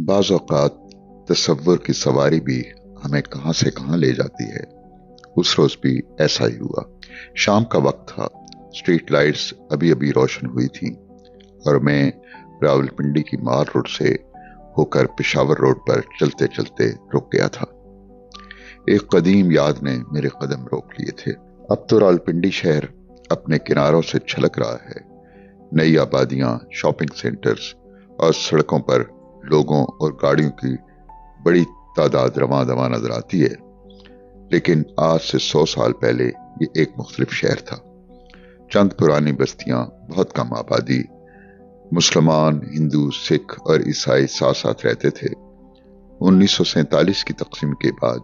बाज़ औक़ात तसव्वुर की सवारी भी हमें कहाँ से कहाँ ले जाती है। उस रोज़ भी ऐसा ही हुआ। शाम का वक्त था, स्ट्रीट लाइट्स अभी अभी रोशन हुई थीं और मैं रावलपिंडी की मार रोड से होकर पेशावर रोड पर चलते चलते रुक गया था। एक कदीम याद ने मेरे कदम रोक लिए थे। अब तो रावलपिंडी शहर अपने किनारों से छलक रहा है। नई आबादियां, शॉपिंग सेंटर्स और सड़कों पर लोगों और गाड़ियों की बड़ी तादाद रवां दवां नजर आती है। लेकिन आज से 100 साल पहले ये एक मुख्तलिफ शहर था। चंद पुरानी बस्तियां, बहुत कम आबादी, मुसलमान, हिंदू, सिख और ईसाई साथ साथ रहते थे। 1947 की तकसीम के बाद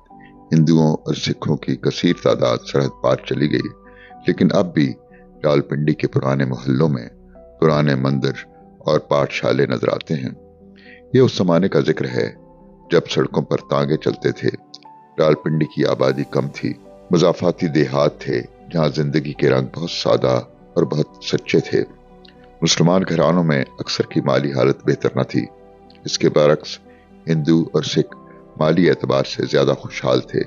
हिंदुओं और सिखों की कसीर तादाद सरहद पार चली गई, लेकिन अब भी रावलपिंडी के पुराने मोहल्लों में पुराने मंदिर और पाठशाले नजर आते हैं। ये उस जमाने का जिक्र है जब सड़कों पर तांगे चलते थे। रावलपिंडी की आबादी कम थी, मज़ाफाती देहात थे जहाँ जिंदगी के रंग बहुत सादा और बहुत सच्चे थे। मुसलमान घरानों में अक्सर की माली हालत बेहतर न थी। इसके बरक्स हिंदू और सिख माली एतबार से ज्यादा खुशहाल थे।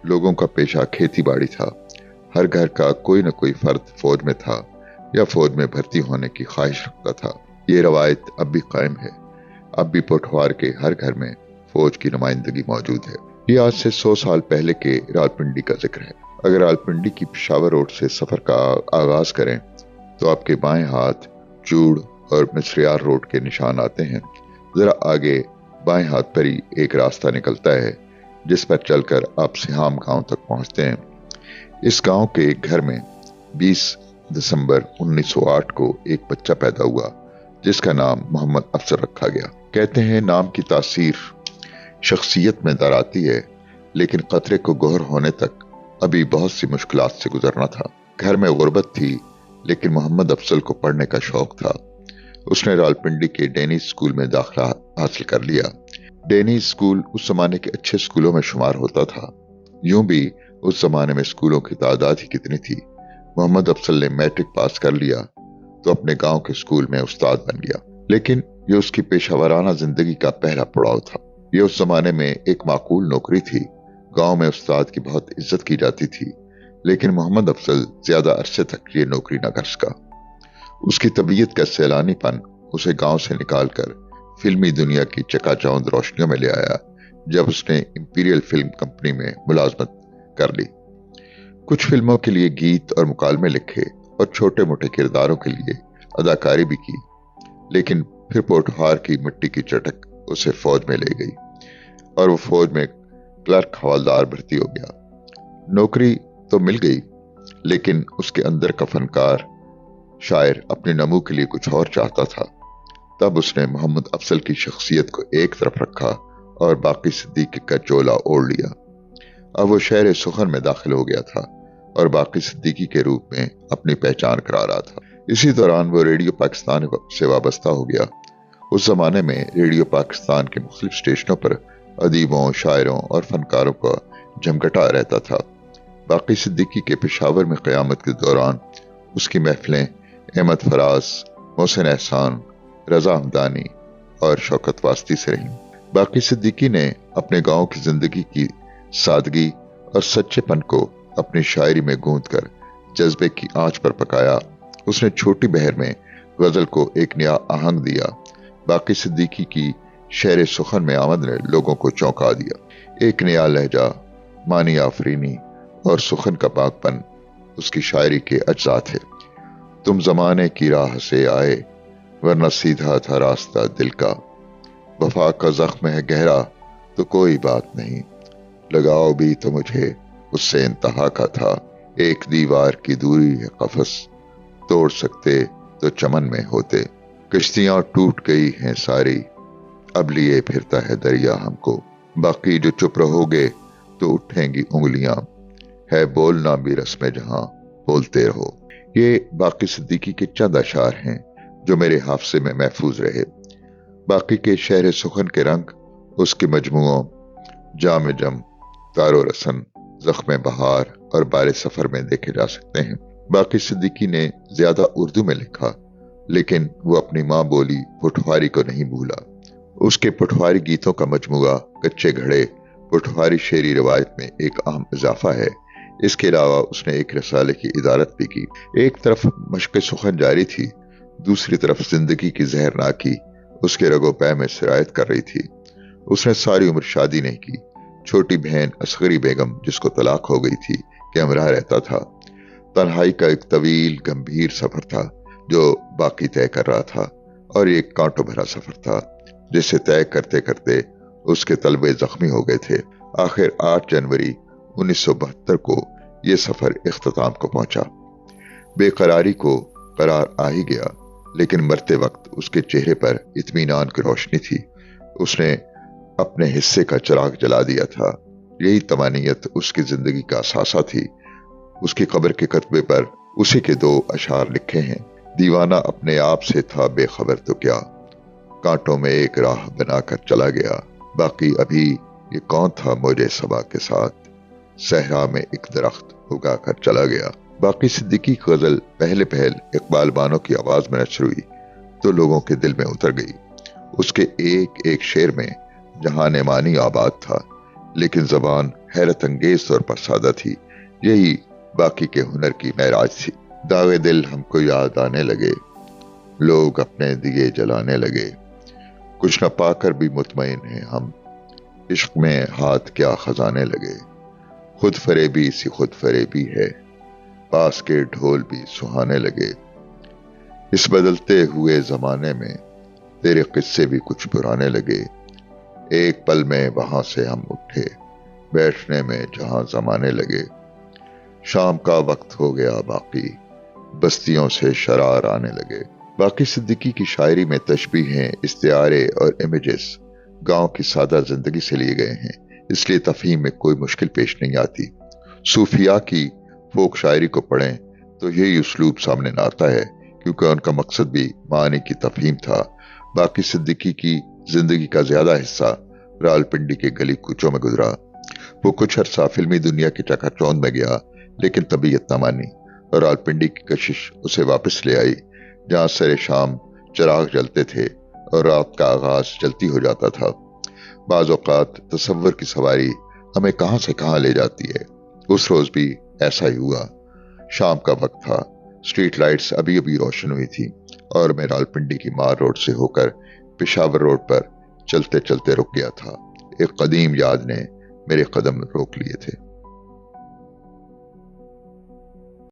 लोगों का पेशा खेती बाड़ी था। हर घर का कोई न कोई फर्द फौज में था या फौज में भर्ती होने की ख्वाहिश रखता था। ये रवायत अब भी कायम है। अब भी पोठवार के हर घर में फौज की नुमाइंदगी मौजूद है। ये आज से 100 साल पहले के रावलपिंडी का जिक्र है। अगर रावलपिंडी की पेशावर रोड से सफर का आगाज करें तो आपके बाएं हाथ चूड़ और मिसरियार रोड के निशान आते हैं। जरा आगे बाएं हाथ पर ही एक रास्ता निकलता है जिस पर चलकर आप सिहाम गांव तक पहुंचते हैं। इस गांव के एक घर में 20 दिसंबर 1908 को एक बच्चा पैदा हुआ जिसका नाम मोहम्मद अफजल रखा गया। कहते हैं नाम की तासीर शख्सियत में दराती है, लेकिन कतरे को गोहर होने तक अभी बहुत सी मुश्किलात से गुजरना था। घर में गुर्बत थी, लेकिन मोहम्मद अफजल को पढ़ने का शौक था। उसने रावलपिंडी के डेनी स्कूल में दाखिला हासिल कर लिया। डेनी स्कूल उस जमाने के अच्छे स्कूलों में शुमार होता था। यूं भी उस जमाने में स्कूलों की तादाद ही कितनी थी। मोहम्मद अफजल ने मैट्रिक पास कर लिया तो अपने गांव के स्कूल में उस्ताद बन गया। लेकिन यह उसकी पेशावराना जिंदगी का पहला पड़ाव था। यह उस जमाने में एक माकूल नौकरी थी। गांव में उस्ताद की बहुत इज्जत की जाती थी, लेकिन मोहम्मद अफजल ज्यादा अरसे तक ये नौकरी न कर सका। उसकी तबीयत का सैलानीपन उसे गांव से निकालकर फिल्मी दुनिया की चकाचौंध रोशनियों में ले आया जब उसने इंपीरियल फिल्म कंपनी में मुलाजमत कर ली। कुछ फिल्मों के लिए गीत और मुकालमे लिखे और छोटे मोटे किरदारों के लिए अदाकारी भी की, लेकिन फिर पोठहार की मिट्टी की चटक उसे फौज में ले गई और वो फौज में क्लर्क हवलदार भर्ती हो गया। नौकरी तो मिल गई, लेकिन उसके अंदर का फनकार शायर अपने नमू के लिए कुछ और चाहता था। तब उसने मोहम्मद अफजल की शख्सियत को एक तरफ रखा और बाकी सिद्दीकी का चोला ओढ़ लिया। अब वो शहर सुखन में दाखिल हो गया था और बाकी सिद्दीकी के रूप में अपनी पहचान करा रहा था। इसी दौरान वो रेडियो पाकिस्तान से वाबस्ता हो गया। उस जमाने में रेडियो पाकिस्तान के मुख्तलिफ स्टेशनों पर अदीबों, शायरों और फनकारों का जमघटा रहता था। बाकी सिद्दीकी के पेशावर में क़यामत के दौरान उसकी महफिलें अहमद फराज, मोहसिन एहसान, रजा हमदानी और शौकत वास्ती से रहीं। बाकी सिद्दीकी ने अपने गांव की जिंदगी की सादगी और सच्चेपन को अपनी शायरी में गूंथ कर जज्बे की आंच पर पकाया। उसने छोटी बहर में गजल को एक नया आहंग दिया। बाकी सिद्दीकी की शहर सुखन में आमद ने लोगों को चौंका दिया। एक नया लहजा, मानी आफरीनी और सुखन का पाकपन उसकी शायरी के अज्जा थे। तुम जमाने की राह से आए, वरना सीधा था रास्ता दिल का। वफा का जख्म है गहरा तो कोई बात नहीं, लगाओ भी तो मुझे उससे इंतहा का था। एक दीवार की दूरी है कफस, तोड़ सकते तो चमन में होते। कश्तियां टूट गई हैं सारी, अब लिए फिरता है दरिया हमको। बाकी जो चुप रहोगे तो उठेंगी उंगलियां, है बोलना भी रस्म जहां, बोलते रहो। ये बाकी सिद्दीकी के चंद अशार हैं जो मेरे हाफजे में महफूज रहे। बाकी के शहर सुखन के रंग उसके मजमुओं जाम जम, तारो रसन, जख्म बहार और बारे सफर में देखे जा सकते हैं। बाकी सिद्दीकी ने ज्यादा उर्दू में लिखा, लेकिन वो अपनी माँ बोली पोठवारी को नहीं भूला। उसके पटवारी गीतों का मजमूआ कच्चे घड़े पटवारी शेरी रिवायत में एक अहम इजाफा है। इसके अलावा उसने एक रसाले की इदारत भी की। एक तरफ मशक़ सुखन जारी थी, दूसरी तरफ जिंदगी की जहरनाकी उसके रगो पै में सिरायत कर रही थी। उसने सारी उम्र शादी नहीं की। छोटी बहन असगरी बेगम, जिसको तलाक हो गई थी, के हमरा रहता था। तन्हाई का एक तवील गंभीर सफर था जो बाकी तय कर रहा था, और एक कांटों भरा सफर था जिसे तय करते करते उसके तलबे जख्मी हो गए थे। आखिर 8 जनवरी 1972 को यह सफर इख्तिताम को पहुंचा। बेकरारी को करार आ ही गया, लेकिन मरते वक्त उसके चेहरे पर इत्मीनान की रोशनी थी। उसने अपने हिस्से का चिराग जला दिया था। यही तमानियत उसकी जिंदगी का असासा थी। उसकी कब्र के कतबे पर उसी के 2 अशार लिखे हैं। दीवाना अपने आप से था बेखबर तो क्या, कांटों में एक राह बनाकर चला गया। बाकी अभी ये कौन था मौजे सबा के साथ, सहरा में एक दरख्त उगा कर चला गया। बाकी सिद्दीकी की गजल पहले पहल इकबाल बानो की आवाज में नशर हुई तो लोगों के दिल में उतर गई। उसके एक एक शेर में जहान मानी आबाद था, लेकिन जबान हैरत अंगेज तौर पर सादा थी। यही बाकी के हुनर की महराज थी। दागे दिल हमको याद आने लगे, लोग अपने दिए जलाने लगे, कुछ न पाकर भी मुतमईन हैं हम, इश्क में हाथ क्या खजाने लगे। खुद फरेबी सी खुद फरेबी है, पास के ढोल भी सुहाने लगे। इस बदलते हुए जमाने में तेरे किस्से भी कुछ पुराने लगे। एक पल में वहां से हम उठे, बैठने में जहां जमाने लगे। शाम का वक्त हो गया बाकी, बस्तियों से शरार आने लगे। बाकी सिद्दीकी की शायरी में तशबीहें, इस्तिआरे और इमेजेस गांव की सादा जिंदगी से लिए गए हैं, इसलिए तफहीम में कोई मुश्किल पेश नहीं आती। सूफिया की फोक शायरी को पढ़ें तो यही उसलूब सामने न आता है, क्योंकि उनका मकसद भी मानी की तफहीम था। बाकी सिद्दीकी की जिंदगी का ज्यादा हिस्सा रावलपिंडी के गली कूचों में गुजरा। वो कुछ अरसा फिल्मी दुनिया की चकाचौंध में गया, लेकिन तबीयत न मानी और रावलपिंडी की कशिश उसे वापस ले आई, जहां सरे शाम चिराग जलते थे और रात का आगाज जल्दी हो जाता था। बाज़ औक़ात तसव्वुर की सवारी हमें कहां से कहां ले जाती है। उस रोज भी ऐसा ही हुआ। शाम का वक्त था, स्ट्रीट लाइट्स अभी अभी रोशन हुई थी और मैं रावलपिंडी की मार रोड से होकर पेशावर रोड पर चलते चलते रुक गया था। एक कदीम याद ने मेरे कदम रोक लिए थे।